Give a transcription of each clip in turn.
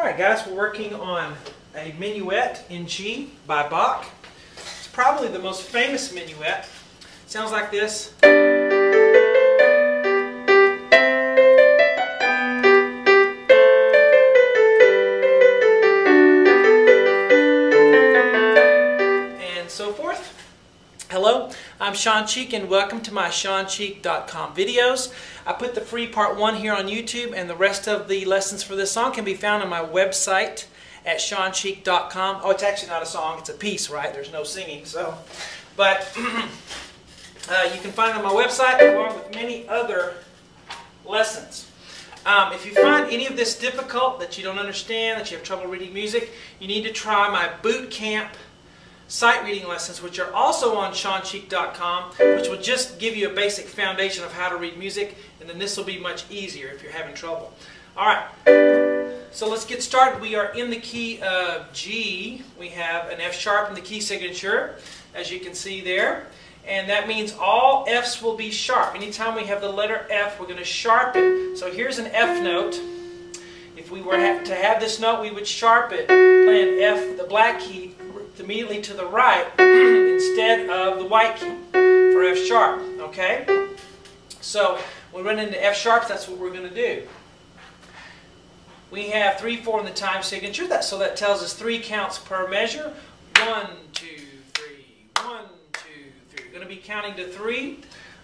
Alright guys, we're working on a minuet in G by Bach. It's probably the most famous minuet. It sounds like this. And so forth. Hello, I'm Sean Cheek and welcome to my SeanCheek.com videos. I put the free part 1 here on YouTube, and the rest of the lessons for this song can be found on my website at SeanCheek.com. Oh, it's actually not a song, it's a piece, right? There's no singing, so. But you can find it on my website along with many other lessons. If you find any of this difficult, that you don't understand, that you have trouble reading music, you need to try my boot camp sight reading lessons, which are also on SeanCheek.com, which will just give you a basic foundation of how to read music, and then this will be much easier if you're having trouble. Alright, so let's get started. We are in the key of G. We have an F sharp in the key signature, as you can see there, and that means all F's will be sharp. Anytime we have the letter F, we're going to sharp it. So here's an F note. If we were to have this note, we would sharp it, playing F, the black key, immediately to the right instead of the white key for F sharp. Okay? So when we run into F sharps, that's what we're going to do. We have 3/4 in the time signature, so that tells us 3 counts per measure. 1, 2, 3, 1, 2, 3. We're going to be counting to 3.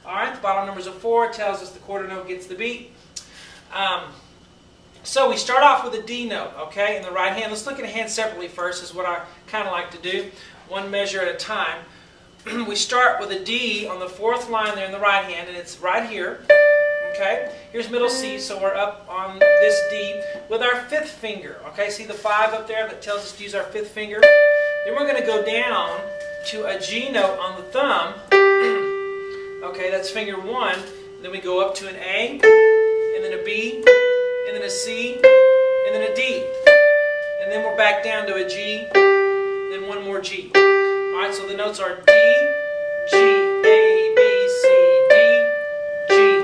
Alright, the bottom number's a 4, tells us the quarter note gets the beat. So we start off with a D note, okay, in the right hand. Let's look at a hand separately first, is what I kind of like to do, one measure at a time. We start with a D on the 4th line there in the right hand, and it's right here, okay. Here's middle C, so we're up on this D with our 5th finger, okay. See the 5 up there that tells us to use our 5th finger? Then we're going to go down to a G note on the thumb, okay, that's finger 1, and then we go up to an A, and then a B, and then a C, and then a D. And then we're back down to a G, then one more G. Alright, so the notes are D, G, A, B, C, D, G,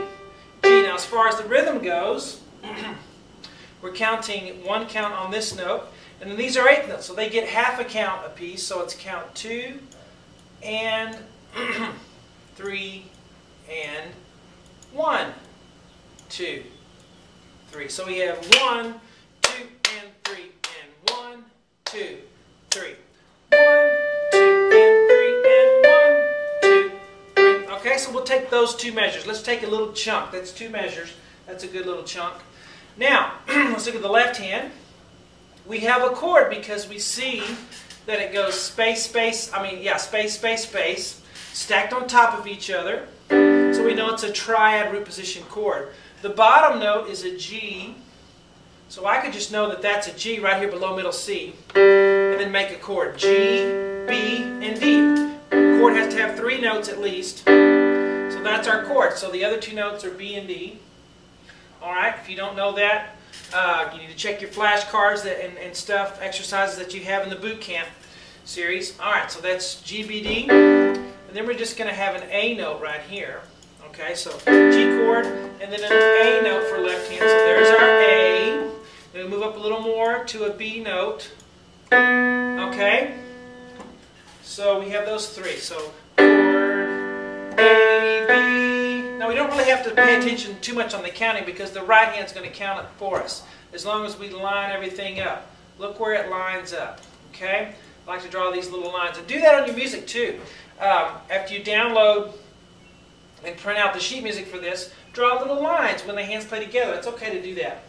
G. Now as far as the rhythm goes, we're counting 1 count on this note, and then these are 8th notes, so they get half a count apiece, so it's count 2, and 3, and 1, 2, 3. So we have 1, 2, and 3, and 1, 2, 3. 1, 2, and 3, and 1, 2, 3. Okay, so we'll take those 2 measures. Let's take a little chunk. That's 2 measures. That's a good little chunk. Now, let's look at the left hand. We have a chord because we see that it goes space, space, space, space, space, stacked on top of each other. So we know it's a triad root position chord. The bottom note is a G, so I could just know that that's a G right here below middle C, and then make a chord. G, B, and D. The chord has to have 3 notes at least, so that's our chord. So the other 2 notes are B and D. Alright, if you don't know that, you need to check your flashcards and stuff, exercises that you have in the boot camp series. Alright, so that's G, B, D, and then we're just going to have an A note right here. Okay, so G chord, and then an A note for left hand. So there's our A. Then we move up a little more to a B note. Okay? So we have those 3. So chord, A, B. Now we don't really have to pay attention too much on the counting because the right hand's going to count it for us, as long as we line everything up. Look where it lines up. Okay? I like to draw these little lines. And do that on your music too. After you download and print out the sheet music for this, draw little lines when the hands play together. It's okay to do that.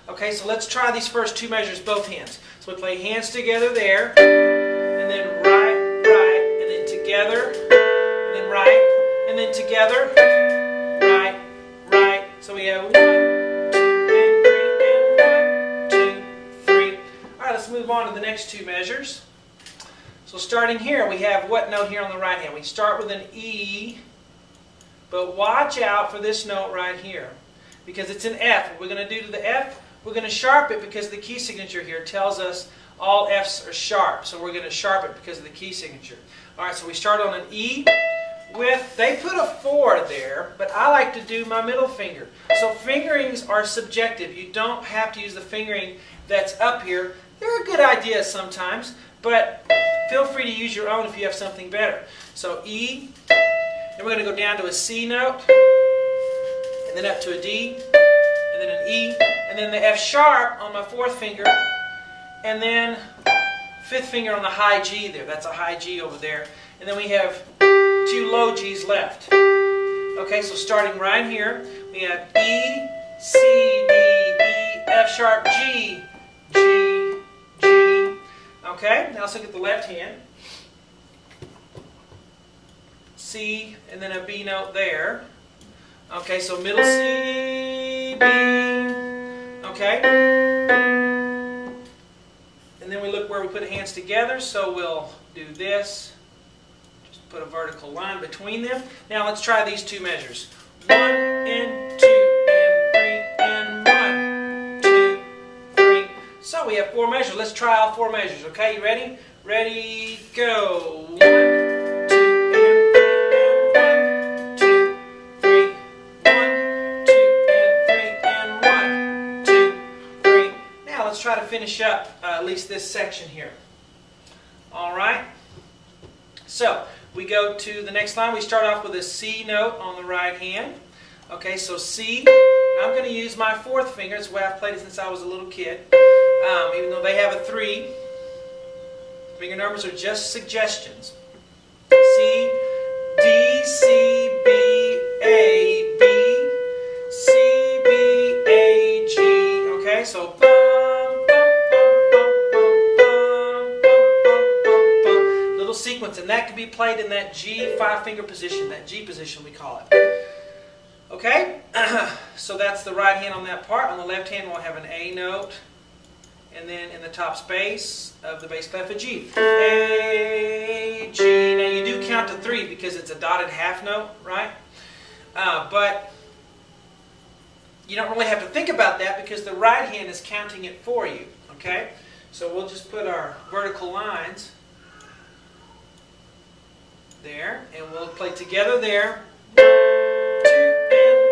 Okay, so let's try these first 2 measures, both hands. So we play hands together there, and then right, right, and then together, and then right, and then together, right, right. So we have 1, 2, and 3, and 1, 2, 3. Alright, let's move on to the next 2 measures. So starting here, we have what note here on the right hand? We start with an E, but watch out for this note right here, because it's an F. What we're going to do to the F, we're going to sharp it because the key signature here tells us all F's are sharp. So we're going to sharp it because of the key signature. Alright, so we start on an E, with, they put a 4 there, but I like to do my middle finger. So fingerings are subjective. You don't have to use the fingering that's up here. They're a good idea sometimes, but feel free to use your own if you have something better. So E, then we're going to go down to a C note, and then up to a D, and then an E, and then the F sharp on my 4th finger, and then 5th finger on the high G there. That's a high G over there. And then we have 2 low G's left. Okay, so starting right here, we have E, C, D, E, F sharp, G, G, G. Okay, now let's look at the left hand. C, and then a B note there. Okay, so middle C, B. Okay. And then we look where we put hands together, so we'll do this. Just put a vertical line between them. Now let's try these 2 measures. 1 and 2 and 3 and 1, 2, 3. So we have 4 measures. Let's try all 4 measures. Okay, you ready? Ready, go. 1, 2 and 3 and 1, 2, 3. 1, 2 and 3 and 1, 2, 3. Now let's try to finish up at least this section here. All right. So we go to the next line. We start off with a C note on the right hand. Okay, so C. I'm going to use my 4th finger. It's the way I've played it since I was a little kid. Even though they have a 3. Finger numbers are just suggestions. C, D, C, B, A, B, C, B, A, G. Okay, so bum, bum, bum, bum, bum, bum, bum, bum. Little sequence, and that can be played in that G 5-finger position, that G position we call it. Okay, so that's the right hand on that part. On the left hand we'll have an A note, and then in the top space of the bass clef a G. A, G. Now you do count to 3 because it's a dotted half note, right? But you don't really have to think about that because the right hand is counting it for you. Okay? So we'll just put our vertical lines there, and we'll play together there. 1, 2 and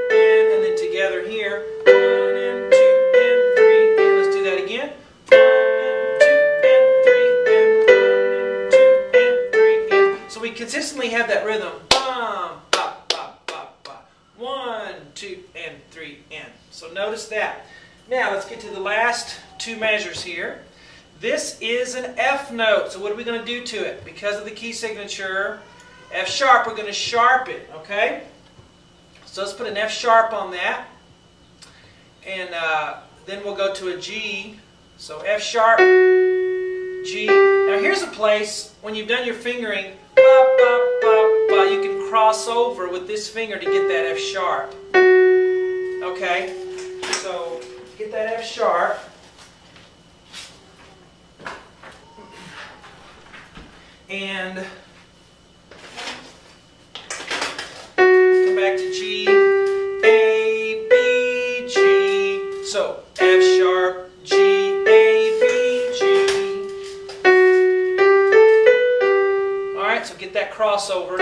3 and then together here. 1 and 2 and 3 and let's do that again. 1 and 2 and 3 and 1 and 2 and 3 and so we consistently have that rhythm. Bum, bop, bop, bop, bop. 1, 2 and 3 and. So notice that. Now let's get to the last 2 measures here. This is an F note. So what are we going to do to it? Because of the key signature, F sharp, we're going to sharp it. Okay? So let's put an F sharp on that. And then we'll go to a G. So F sharp, G. Now here's a place, when you've done your fingering, ba, ba, ba, ba, you can cross over with this finger to get that F sharp. Okay? So get that F sharp. And come back to G, A, B, G. So F sharp, G, A, B, G. Alright, so get that crossover.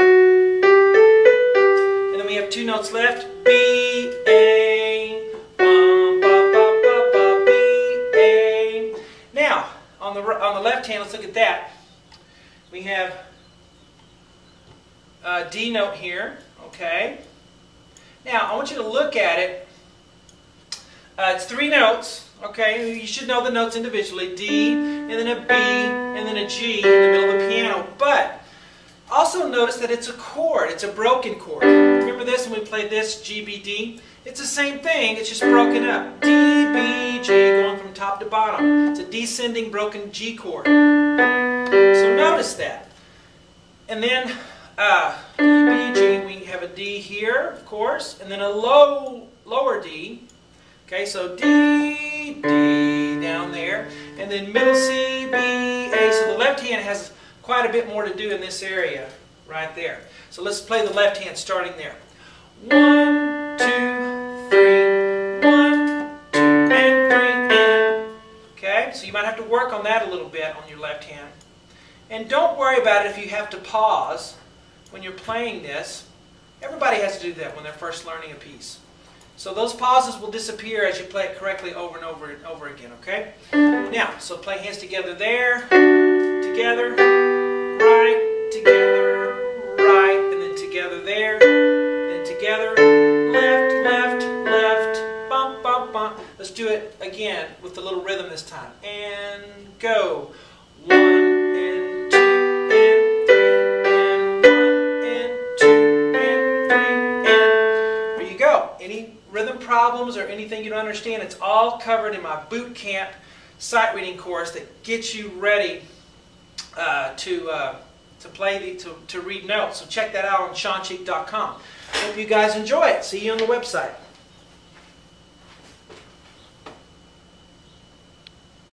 And then we have 2 notes left. B, A, ba, ba, ba, ba, B, A. Now, on the left hand, let's look at that. We have a D note here, okay? Now, I want you to look at it. It's 3 notes, okay? You should know the notes individually. D, and then a B, and then a G in the middle of the piano. But also notice that it's a chord. It's a broken chord. Remember this when we played this, G, B, D? It's the same thing. It's just broken up. D, B, G, going from top to bottom. It's a descending broken G chord. So notice that. And then D, B, G, we have a D here, of course, and then a lower D. Okay, so D, D down there, and then middle C, B, A. So the left hand has quite a bit more to do in this area right there. So let's play the left hand starting there. 1, 2, 3, 1, 2, and 3, and. Okay, so you might have to work on that a little bit on your left hand. And don't worry about it if you have to pause, when you're playing this, everybody has to do that when they're first learning a piece. So those pauses will disappear as you play it correctly over and over and over again, okay? Now, so play hands together there, together, right, together, right, and then together there, then together, left, left, left, bump, bump, bump. Let's do it again with the little rhythm this time. And go. 1 and 2 and 3 and 1 and 2 and 3 and there you go. Any rhythm problems or anything you don't understand, it's all covered in my boot camp sight reading course that gets you ready to read notes. So check that out on SeanCheek.com. Hope you guys enjoy it. See you on the website.